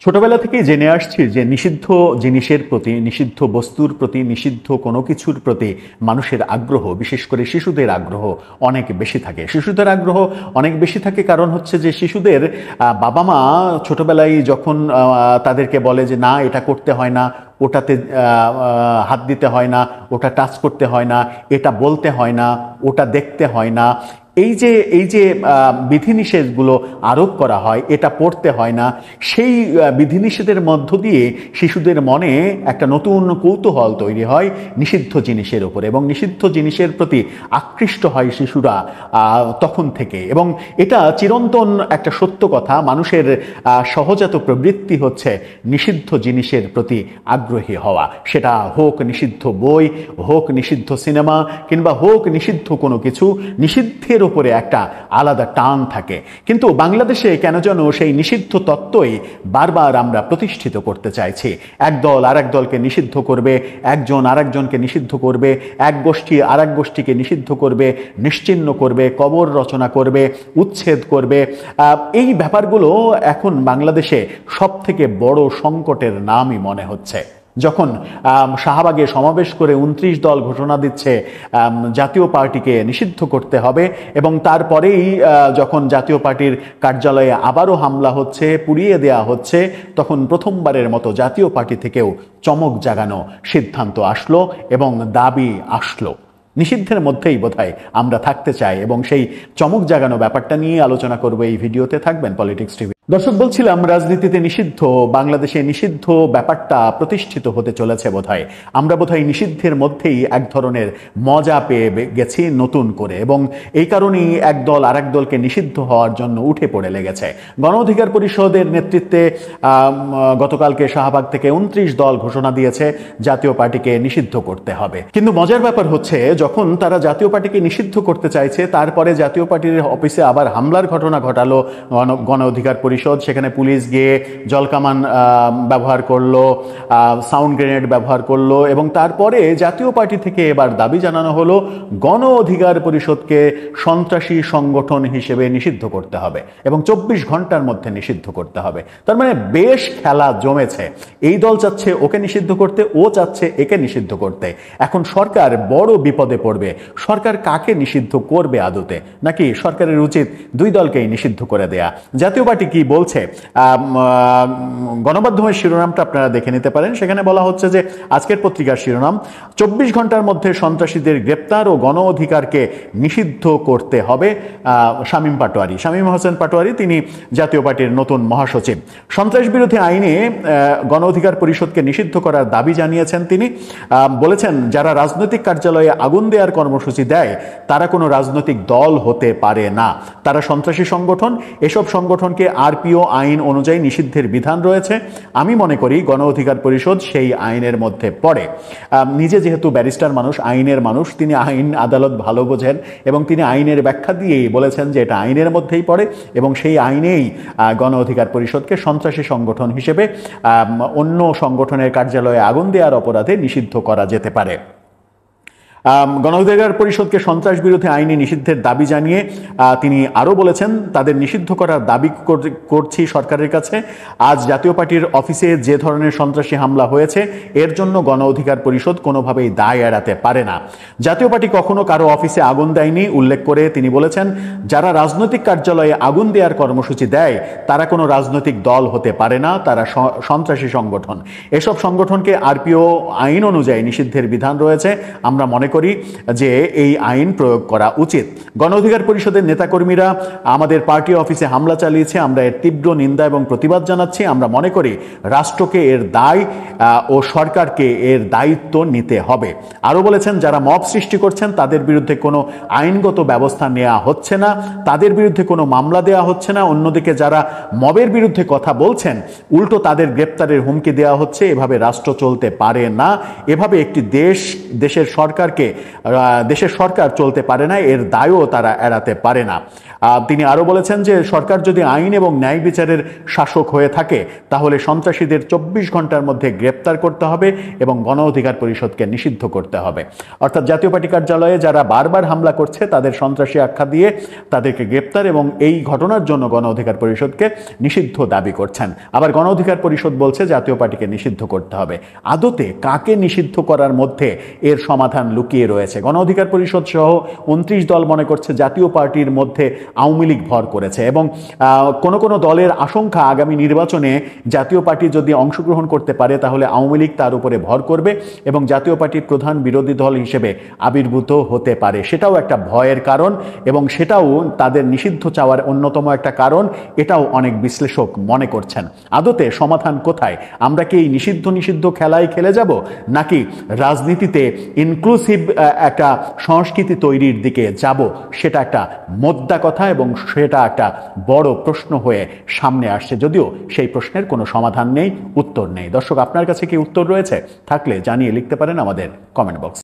ছোটবেলা থেকেই জেনে আসছি যে নিষিদ্ধ জিনিসের প্রতি, নিষিদ্ধ বস্তুর প্রতি, নিষিদ্ধ কোনো কিছুর প্রতি মানুষের আগ্রহ, বিশেষ করে শিশুদের আগ্রহ অনেক বেশি থাকে। শিশুদের আগ্রহ অনেক বেশি থাকে কারণ হচ্ছে যে শিশুদের বাবা মা ছোটবেলায় যখন তাদেরকে বলে যে না এটা করতে হয় না, ওটাতে হাত দিতে হয় না, ওটা টাচ করতে হয় না, এটা বলতে হয় না, ওটা দেখতে হয় না, এই যে বিধিনিষেধগুলো আরোপ করা হয়, এটা পড়তে হয় না, সেই বিধিনিষেধের মধ্য দিয়ে শিশুদের মনে একটা নতুন কৌতূহল তৈরি হয় নিষিদ্ধ জিনিসের উপরে, এবং নিষিদ্ধ জিনিসের প্রতি আকৃষ্ট হয় শিশুরা তখন থেকে। এবং এটা চিরন্তন একটা সত্য কথা, মানুষের সহজাত প্রবৃত্তি হচ্ছে নিষিদ্ধ জিনিসের প্রতি আগ্রহী হওয়া। সেটা হোক নিষিদ্ধ বই, হোক নিষিদ্ধ সিনেমা, কিংবা হোক নিষিদ্ধ কোনো কিছু, নিষিদ্ধের উপরে একটা আলাদা টান থাকে। কিন্তু বাংলাদেশে কেন যেন সেই নিষিদ্ধ তত্ত্বই বারবার আমরা প্রতিষ্ঠিত করতে চাইছি। একদল আরেক দলকে নিষিদ্ধ করবে, একজন আরেকজনকে নিষিদ্ধ করবে, এক গোষ্ঠী আরেক গোষ্ঠীকে নিষিদ্ধ করবে, নিশ্চিহ্ন করবে, কবর রচনা করবে, উচ্ছেদ করবে। এই ব্যাপারগুলো এখন বাংলাদেশে সব থেকে বড় সংকটের নামই মনে হচ্ছে। যখন শাহবাগে সমাবেশ করে 29 দল ঘোষণা দিচ্ছে জাতীয় পার্টিকে নিষিদ্ধ করতে হবে, এবং তারপরেই যখন জাতীয় পার্টির কার্যালয়ে আবারও হামলা হচ্ছে, পুড়িয়ে দেয়া হচ্ছে, তখন প্রথমবারের মতো জাতীয় পার্টি থেকেও চমক জাগানো সিদ্ধান্ত আসলো এবং দাবি আসলো। নিষিদ্ধের মধ্যেই বোধহয় আমরা থাকতে চাই, এবং সেই চমক জাগানো ব্যাপারটা নিয়ে আলোচনা করবো এই ভিডিওতে। থাকবেন পলিটিক্স টিভি। দর্শক, বলছিলাম রাজনীতিতে নিষিদ্ধ, বাংলাদেশে নিষিদ্ধ ব্যাপারটা প্রতিষ্ঠিত হতে চলেছে বোধহয়। আমরা বোধহয় নিষিদ্ধের মধ্যেই এক ধরনের মজা পেয়ে গেছি নতুন করে, এবং এই কারণেই একদল আরেক দলকে নিষিদ্ধ হওয়ার জন্য উঠে পড়ে লেগেছে। গণ অধিকার পরিষদের নেতৃত্বে গতকালকে শাহবাগ থেকে 29 দল ঘোষণা দিয়েছে জাতীয় পার্টিকে নিষিদ্ধ করতে হবে। কিন্তু মজার ব্যাপার হচ্ছে, যখন তারা জাতীয় পার্টিকে নিষিদ্ধ করতে চাইছে, তারপরে জাতীয় পার্টির অফিসে আবার হামলার ঘটনা ঘটালো গণ অধিকার পরিষদ। সেখানে পুলিশ গিয়ে জলকামান ব্যবহার করলো, সাউন্ড গ্রেনেড ব্যবহার করলো, এবং তারপরে জাতীয় পার্টি থেকে এবার দাবি জানানো হলো গণ অধিকার পরিষদকে সন্ত্রাসী সংগঠন হিসেবে নিষিদ্ধ করতে হবে, এবং 24 ঘন্টার মধ্যে নিষিদ্ধ করতে হবে। তার মানে বেশ খেলা জমেছে। এই দল চাচ্ছে ওকে নিষিদ্ধ করতে, ও চাচ্ছে একে নিষিদ্ধ করতে। এখন সরকার বড় বিপদে পড়বে। সরকার কাকে নিষিদ্ধ করবে আদতে? নাকি সরকারের উচিত দুই দলকেই নিষিদ্ধ করে দেয়া? জাতীয় পার্টি কি বলছে? গণমাধ্যমের শিরোনামটা আপনারা দেখে নিতে পারেন। সেখানে বলা হচ্ছে যে, আজকের পত্রিকার শিরোনাম, 24 ঘন্টার মধ্যে সন্ত্রাসীদের গ্রেপ্তার ও গণ অধিকারকে নিষিদ্ধ করতে হবে। শামীম হোসেন পাটোয়ারি, তিনি জাতীয় পার্টির নতুন মহাসচিব। সন্ত্রাস বিরোধী আইনে গণ অধিকার পরিষদকে নিষিদ্ধ করার দাবি জানিয়েছেন তিনি। বলেছেন, যারা রাজনৈতিক কার্যালয়ে আগুন দেওয়ার কর্মসূচি দেয় তারা কোনো রাজনৈতিক দল হতে পারে না, তারা সন্ত্রাসী সংগঠন। এসব সংগঠনকে আরপিও আইন অনুযায়ী নিষিদ্ধের বিধান রয়েছে। আমি মনে করি গণ অধিকার পরিষদ সেই আইনের মধ্যে পড়ে। নিজে যেহেতু ব্যারিস্টার মানুষ, আইনের মানুষ, তিনি আইন আদালত ভালো বোঝেন, এবং তিনি আইনের ব্যাখ্যা দিয়েই বলেছেন যে এটা আইনের মধ্যেই পড়ে, এবং সেই আইনেই গণ অধিকার পরিষদকে সন্ত্রাসী সংগঠন হিসেবে অন্য সংগঠনের কার্যালয়ে আগুন দেওয়ার অপরাধে নিষিদ্ধ করা যেতে পারে। গণ অধিকার পরিষদকে সন্ত্রাস বিরোধী আইনে নিষিদ্ধের দাবি জানিয়ে তিনি আরও বলেছেন, তাদের নিষিদ্ধ করার দাবি করছি সরকারের কাছে। আজ জাতীয় পার্টির অফিসে যে ধরনের সন্ত্রাসী হামলা হয়েছে, এর জন্য গণ অধিকার পরিষদ কোনোভাবেই দায় এড়াতে পারে না। জাতীয় পার্টি কখনো কারো অফিসে আগুন দেয়নি উল্লেখ করে তিনি বলেছেন, যারা রাজনৈতিক কার্যালয়ে আগুন দেওয়ার কর্মসূচি দেয় তারা কোনো রাজনৈতিক দল হতে পারে না, তারা সন্ত্রাসী সংগঠন। এসব সংগঠনকে আরপিও আইন অনুযায়ী নিষিদ্ধের বিধান রয়েছে। আমরা মনে করি যে এই আইন প্রয়োগ করা উচিত। গণ অধিকার পরিষদের নেতাকর্মীরা আমাদের পার্টি অফিসে হামলা চালিয়েছে, আমরা এর তীব্র নিন্দা এবং প্রতিবাদ জানাচ্ছি। আমরা মনে করি রাষ্ট্রকে এর দায় ও সরকারকে এর দায়িত্ব নিতে হবে। আরও বলেছেন, যারা মব সৃষ্টি করছেন তাদের বিরুদ্ধে কোনো আইনগত ব্যবস্থা নেওয়া হচ্ছে না, তাদের বিরুদ্ধে কোনো মামলা দেওয়া হচ্ছে না। অন্যদিকে যারা মবের বিরুদ্ধে কথা বলছেন, উল্টো তাদের গ্রেপ্তারের হুমকি দেওয়া হচ্ছে। এভাবে রাষ্ট্র চলতে পারে না। এভাবে একটি দেশের সরকার চলতে পারে না, এর দায়ও তারা এড়াতে পারে না। তিনি আরো বলেছেন যে সরকার যদি আইন এবং ন্যায় বিচারের শাসক হয়ে থাকে তাহলে সন্ত্রাসীদের 24 ঘন্টার মধ্যে গ্রেপ্তার করতে হবে এবং গণ অধিকার পরিষদকে নিষিদ্ধ করতে হবে। অর্থাৎ জাতীয় পার্টি কার্যালয়ে যারা বারবার হামলা করছে তাদের সন্ত্রাসী আখ্যা দিয়ে তাদেরকে গ্রেপ্তার এবং এই ঘটনার জন্য গণ অধিকার পরিষদকে নিষিদ্ধ দাবি করছেন। আবার গণ অধিকার পরিষদ বলছে জাতীয় পার্টিকে নিষিদ্ধ করতে হবে। আদতে কাকে নিষিদ্ধ করার মধ্যে এর সমাধান লুকিয়ে রয়েছে? গণ অধিকার পরিষদ সহ 29 দল মনে করছে জাতীয় পার্টির মধ্যে আওয়ামী লীগ ভর করেছে এবং কোনো দলের আশঙ্কা আগামী নির্বাচনে জাতীয় পার্টি যদি অংশগ্রহণ করতে পারে তাহলে আওয়ামী লীগ তার উপরে ভর করবে এবং জাতীয় পার্টির প্রধান বিরোধী দল হিসেবে আবির্ভূত হতে পারে। সেটাও একটা ভয়ের কারণ এবং সেটাও তাদের নিষিদ্ধ চাওয়ার অন্যতম একটা কারণ, এটাও অনেক বিশ্লেষক মনে করছেন। আদতে সমাধান কোথায়? আমরা কি এই নিষিদ্ধ খেলায় খেলে যাব, নাকি রাজনীতিতে ইনক্লুসিভ একটা সংস্কৃতি তৈরির দিকে যাব? সেটা একটা মোদ্দা কথা এবং সেটা একটা বড় প্রশ্ন হয়ে সামনে আসছে, যদিও সেই প্রশ্নের কোনো সমাধান নেই, উত্তর নেই। দর্শক, আপনার কাছে কি উত্তর রয়েছে? থাকলে জানিয়ে লিখতে পারেন আমাদের কমেন্ট বক্স।